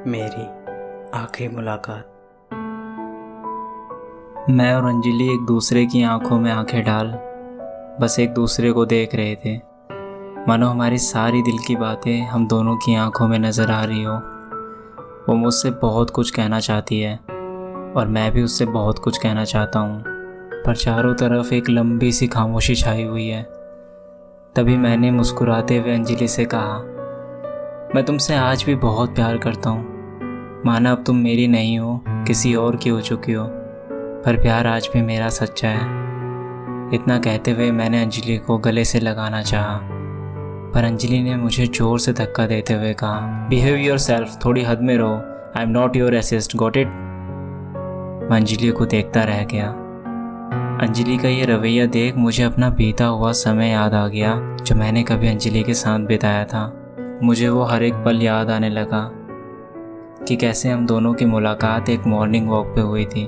मेरी आखिरी मुलाकात। मैं और अंजलि एक दूसरे की आंखों में आंखें डाल बस एक दूसरे को देख रहे थे, मानो हमारी सारी दिल की बातें हम दोनों की आंखों में नज़र आ रही हो। वो मुझसे बहुत कुछ कहना चाहती है और मैं भी उससे बहुत कुछ कहना चाहता हूँ, पर चारों तरफ एक लंबी सी खामोशी छाई हुई है। तभी मैंने मुस्कुराते हुए अंजलि से कहा, मैं तुमसे आज भी बहुत प्यार करता हूँ। माना अब तुम मेरी नहीं हो, किसी और की हो चुकी हो, पर प्यार आज भी मेरा सच्चा है। इतना कहते हुए मैंने अंजलि को गले से लगाना चाहा, पर अंजलि ने मुझे ज़ोर से धक्का देते हुए कहा, बिहेव योरसेल्फ, थोड़ी हद में रहो, I am not your assist, got it. मैं अंजलि को देखता रह गया। अंजलि का ये रवैया देख मुझे अपना बीता हुआ समय याद आ गया, जो मैंने कभी अंजलि के साथ बिताया था। मुझे वो हर एक पल याद आने लगा कि कैसे हम दोनों की मुलाकात एक मॉर्निंग वॉक पे हुई थी,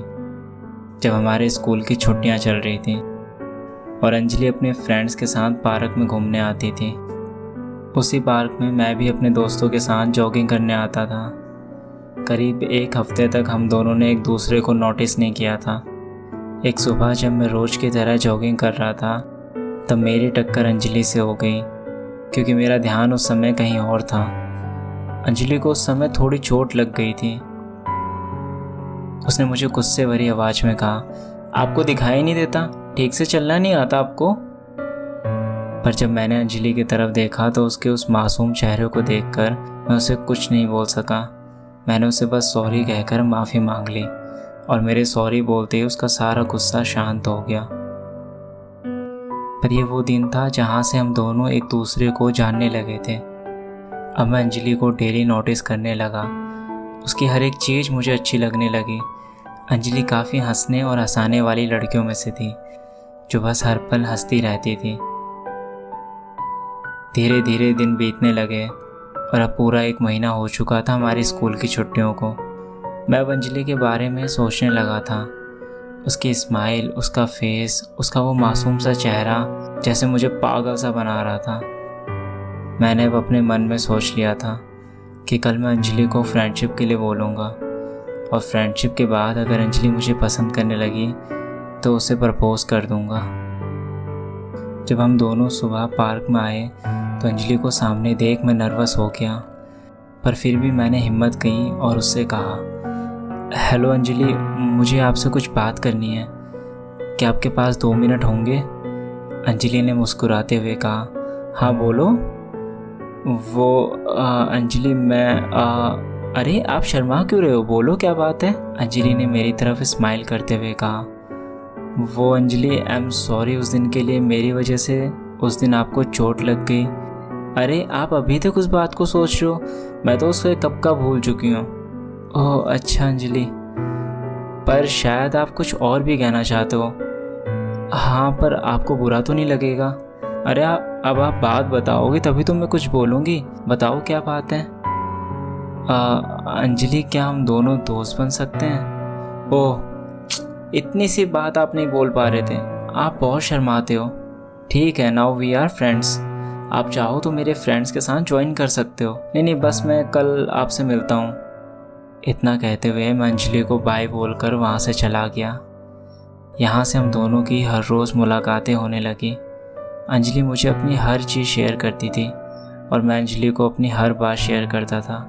जब हमारे स्कूल की छुट्टियां चल रही थी और अंजलि अपने फ्रेंड्स के साथ पार्क में घूमने आती थी। उसी पार्क में मैं भी अपने दोस्तों के साथ जॉगिंग करने आता था। करीब एक हफ्ते तक हम दोनों ने एक दूसरे को नोटिस नहीं किया था। एक सुबह जब मैं रोज़ की तरह जॉगिंग कर रहा था, तब मेरी टक्कर अंजलि से हो गई, क्योंकि मेरा ध्यान उस समय कहीं और था। अंजलि को उस समय थोड़ी चोट लग गई थी। उसने मुझे गुस्से भरी आवाज़ में कहा, आपको दिखाई नहीं देता, ठीक से चलना नहीं आता आपको? पर जब मैंने अंजलि की तरफ देखा तो उसके उस मासूम चेहरे को देखकर मैं उसे कुछ नहीं बोल सका। मैंने उसे बस सॉरी कहकर माफ़ी मांग ली और मेरे सॉरी बोलते ही उसका सारा गुस्सा शांत हो गया। पर यह वो दिन था जहाँ से हम दोनों एक दूसरे को जानने लगे थे। अब मैं अंजलि को डेली नोटिस करने लगा। उसकी हर एक चीज़ मुझे अच्छी लगने लगी। अंजलि काफ़ी हंसने और हंसाने वाली लड़कियों में से थी, जो बस हर पल हंसती रहती थी। धीरे धीरे दिन बीतने लगे और अब पूरा एक महीना हो चुका था हमारी स्कूल की छुट्टियों को। मैं अब अंजलि के बारे में सोचने लगा था। उसकी स्माइल, उसका फेस, उसका वो मासूम सा चेहरा जैसे मुझे पागल सा बना रहा था। मैंने अब अपने मन में सोच लिया था कि कल मैं अंजलि को फ्रेंडशिप के लिए बोलूँगा और फ्रेंडशिप के बाद अगर अंजलि मुझे पसंद करने लगी तो उसे प्रपोज कर दूँगा। जब हम दोनों सुबह पार्क में आए तो अंजलि को सामने देख मैं नर्वस हो गया, पर फिर भी मैंने हिम्मत की और उससे कहा, हेलो अंजलि, मुझे आपसे कुछ बात करनी है, क्या आपके पास 2 मिनट होंगे? अंजलि ने मुस्कुराते हुए कहा, हाँ बोलो। अंजलि अरे आप शर्मा क्यों रहे हो, बोलो क्या बात है? अंजलि ने मेरी तरफ स्माइल करते हुए कहा, अंजलि, आई एम सॉरी उस दिन के लिए, मेरी वजह से उस दिन आपको चोट लग गई। अरे आप अभी तक उस बात को सोच रहे हो? मैं तो उसे कब का भूल चुकी हूँ। ओह अच्छा अंजलि, पर शायद आप कुछ और भी कहना चाहते हो। हाँ, पर आपको बुरा तो नहीं लगेगा? अरे अब आप बात बताओगे तभी तो मैं कुछ बोलूँगी, बताओ क्या बात है? अंजलि, क्या हम दोनों दोस्त बन सकते हैं? ओह, इतनी सी बात आप नहीं बोल पा रहे थे, आप बहुत शर्माते हो। ठीक है, नाउ वी आर फ्रेंड्स, आप चाहो तो मेरे फ्रेंड्स के साथ ज्वाइन कर सकते हो। नहीं, बस मैं कल आपसे मिलता हूँ। इतना कहते हुए मैं अंजलि को बाय बोलकर वहाँ से चला गया। यहाँ से हम दोनों की हर रोज़ मुलाकातें होने लगी। अंजलि मुझे अपनी हर चीज़ शेयर करती थी और मैं अंजलि को अपनी हर बात शेयर करता था।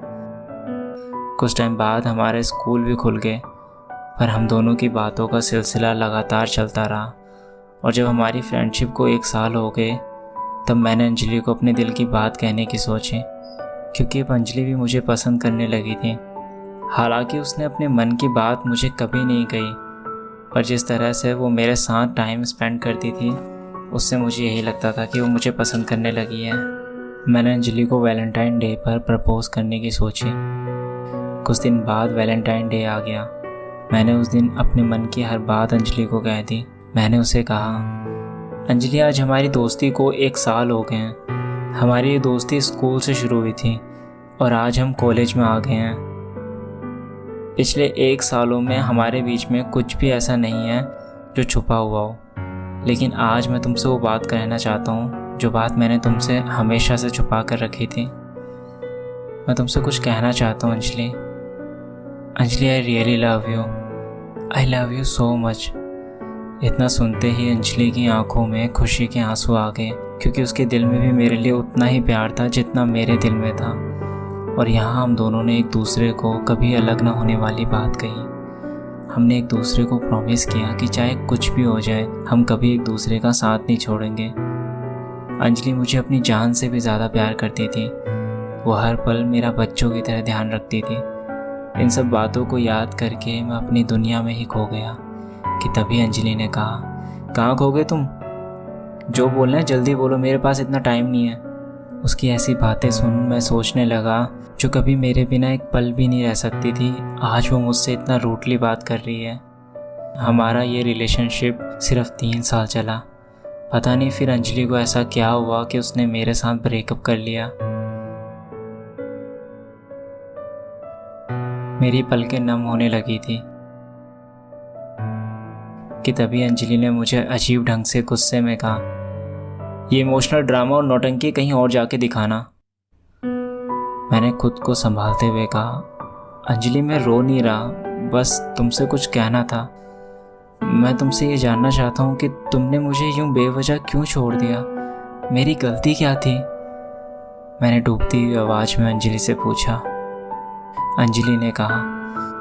कुछ टाइम बाद हमारे स्कूल भी खुल गए, पर हम दोनों की बातों का सिलसिला लगातार चलता रहा और जब हमारी फ्रेंडशिप को 1 साल हो गए तब मैंने अंजलि को अपने दिल की बात कहने की सोची, क्योंकि अब अंजलि भी मुझे पसंद करने लगी थी। हालांकि उसने अपने मन की बात मुझे कभी नहीं कही, पर जिस तरह से वो मेरे साथ टाइम स्पेंड करती थी उससे मुझे यही लगता था कि वो मुझे पसंद करने लगी है। मैंने अंजलि को वैलेंटाइन डे पर प्रपोज करने की सोची। कुछ दिन बाद वैलेंटाइन डे आ गया। मैंने उस दिन अपने मन की हर बात अंजलि को कह दी। मैंने उसे कहा, अंजलि, आज हमारी दोस्ती को 1 साल हो गए हैं। हमारी ये दोस्ती स्कूल से शुरू हुई थी और आज हम कॉलेज में आ गए हैं। पिछले 1 सालों में हमारे बीच में कुछ भी ऐसा नहीं है जो छुपा हुआ हो, लेकिन आज मैं तुमसे वो बात कहना चाहता हूँ जो बात मैंने तुमसे हमेशा से छुपा कर रखी थी। मैं तुमसे कुछ कहना चाहता हूँ Anjali, Anjali, I really love you. I love you so much. इतना सुनते ही अंजलि की आंखों में खुशी के आंसू आ गए, क्योंकि उसके दिल में भी मेरे लिए उतना ही प्यार था जितना मेरे दिल में था। और यहाँ हम दोनों ने एक दूसरे को कभी अलग ना होने वाली बात कही। हमने एक दूसरे को प्रॉमिस किया कि चाहे कुछ भी हो जाए, हम कभी एक दूसरे का साथ नहीं छोड़ेंगे। अंजलि मुझे अपनी जान से भी ज़्यादा प्यार करती थी। वो हर पल मेरा बच्चों की तरह ध्यान रखती थी। इन सब बातों को याद करके मैं अपनी दुनिया में ही खो गया कि तभी अंजलि ने कहा, कहाँ खो गए तुम? जो बोलना है जल्दी बोलो, मेरे पास इतना टाइम नहीं है। उसकी ऐसी बातें सुन मैं सोचने लगा, जो कभी मेरे बिना एक पल भी नहीं रह सकती थी, आज वो मुझसे इतना रूडली बात कर रही है। हमारा ये रिलेशनशिप सिर्फ 3 साल चला। पता नहीं फिर अंजलि को ऐसा क्या हुआ कि उसने मेरे साथ ब्रेकअप कर लिया। मेरी पलकें नम होने लगी थी कि तभी अंजलि ने मुझे अजीब ढंग से गुस्से में कहा, ये इमोशनल ड्रामा और नौटंकी कहीं और जाके दिखाना। मैंने खुद को संभालते हुए कहा, अंजलि मैं रो नहीं रहा, बस तुमसे कुछ कहना था। मैं तुमसे ये जानना चाहता हूँ कि तुमने मुझे यूं बेवजह क्यों छोड़ दिया? मेरी गलती क्या थी? मैंने डूबती हुई आवाज़ में अंजलि से पूछा। अंजलि ने कहा,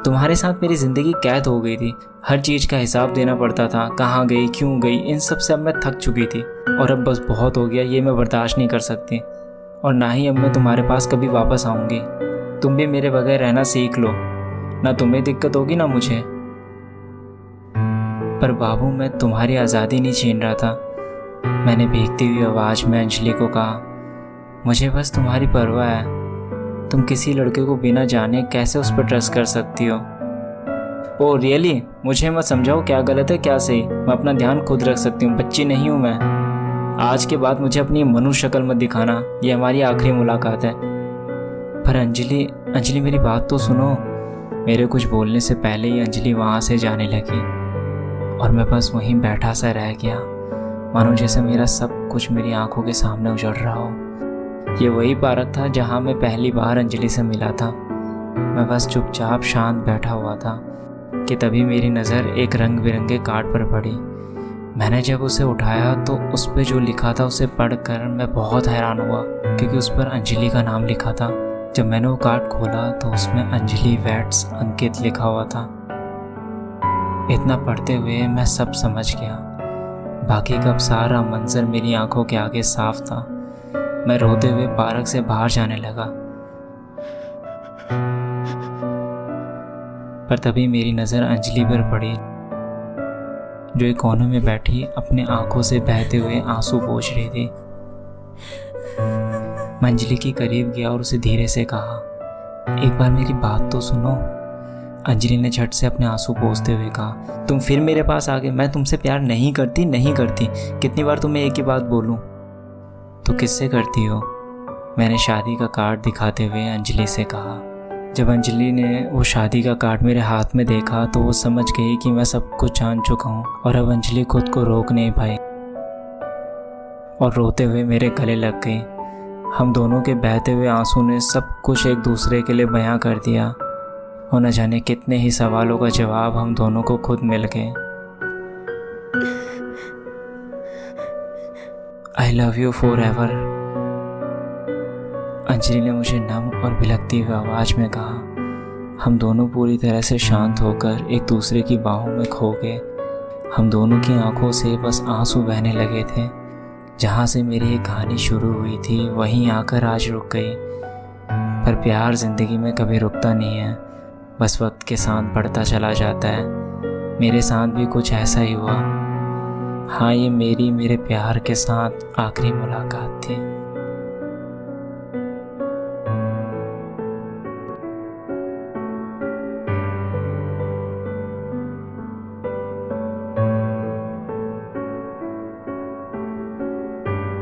तुम्हारे साथ मेरी ज़िंदगी कैद हो गई थी। हर चीज़ का हिसाब देना पड़ता था, कहाँ गई, क्यों गई, इन सब से अब मैं थक चुकी थी। और अब बस बहुत हो गया, ये मैं बर्दाश्त नहीं कर सकती। और ना ही अब मैं तुम्हारे पास कभी वापस आऊँगी। तुम भी मेरे बगैर रहना सीख लो, ना तुम्हें दिक्कत होगी ना मुझे। पर बाबू, मैं तुम्हारी आज़ादी नहीं छीन रहा था। मैंने भीगती हुई आवाज़ में अंजलि को कहा, मुझे बस तुम्हारी परवाह है। तुम किसी लड़के को बिना जाने कैसे उस पर ट्रस्ट कर सकती हो? Oh really? मुझे मत समझाओ क्या गलत है क्या सही। मैं अपना ध्यान खुद रख सकती हूँ, बच्ची नहीं हूँ मैं। आज के बाद मुझे अपनी मनुष्य शक्ल मत दिखाना, ये हमारी आखिरी मुलाकात है। पर अंजलि मेरी बात तो सुनो। मेरे कुछ बोलने से पहले ही अंजलि वहाँ से जाने लगी और मैं बस वहीं बैठा सा रह गया, मानो जैसे मेरा सब कुछ मेरी आंखों के सामने उजड़ रहा हो। ये वही पार्क था जहाँ मैं पहली बार अंजलि से मिला था। मैं बस चुपचाप शांत बैठा हुआ था कि तभी मेरी नज़र एक रंग बिरंगे कार्ड पर पड़ी। मैंने जब उसे उठाया तो उस पर जो लिखा था उसे पढ़कर मैं बहुत हैरान हुआ, क्योंकि उस पर अंजलि का नाम लिखा था। जब मैंने वो कार्ड खोला तो उसमें अंजलि वेट्स अंकित लिखा हुआ था। इतना पढ़ते हुए मैं सब समझ गया। बाकी का सारा मंजर मेरी आंखों के आगे साफ था। मैं रोते हुए पार्क से बाहर जाने लगा, पर तभी मेरी नज़र अंजलि पर पड़ी, जो एक कोने में बैठी अपने आंखों से बहते हुए आंसू पोंछ रही थी। मैं अंजलि के करीब गया और उसे धीरे से कहा, एक बार मेरी बात तो सुनो। अंजलि ने झट से अपने आंसू पोंछते हुए कहा, तुम फिर मेरे पास आ गए। मैं तुमसे प्यार नहीं करती। कितनी बार तुम्हें एक ही बात बोलूं? तो किससे करती हो? मैंने शादी का कार्ड दिखाते हुए अंजलि से कहा। जब अंजलि ने वो शादी का कार्ड मेरे हाथ में देखा तो वो समझ गई कि मैं सब कुछ जान चुका हूँ, और अब अंजलि खुद को रोक नहीं पाई और रोते हुए मेरे गले लग गई। हम दोनों के बहते हुए आंसू ने सब कुछ एक दूसरे के लिए बयां कर दिया, और न जाने कितने ही सवालों का जवाब हम दोनों को खुद मिल गए। I love you for ever, Anjali ने मुझे नम और बिलखती हुई आवाज़ में कहा। हम दोनों पूरी तरह से शांत होकर एक दूसरे की बाहों में खो गए। हम दोनों की आंखों से बस आंसू बहने लगे थे। जहाँ से मेरी ये कहानी शुरू हुई थी वहीं आकर आज रुक गई। पर प्यार ज़िंदगी में कभी रुकता नहीं है, बस वक्त के साथ बढ़ता चला जाता है। मेरे साथ भी कुछ ऐसा ही हुआ। हाँ, ये मेरे प्यार के साथ आखिरी मुलाकात थी।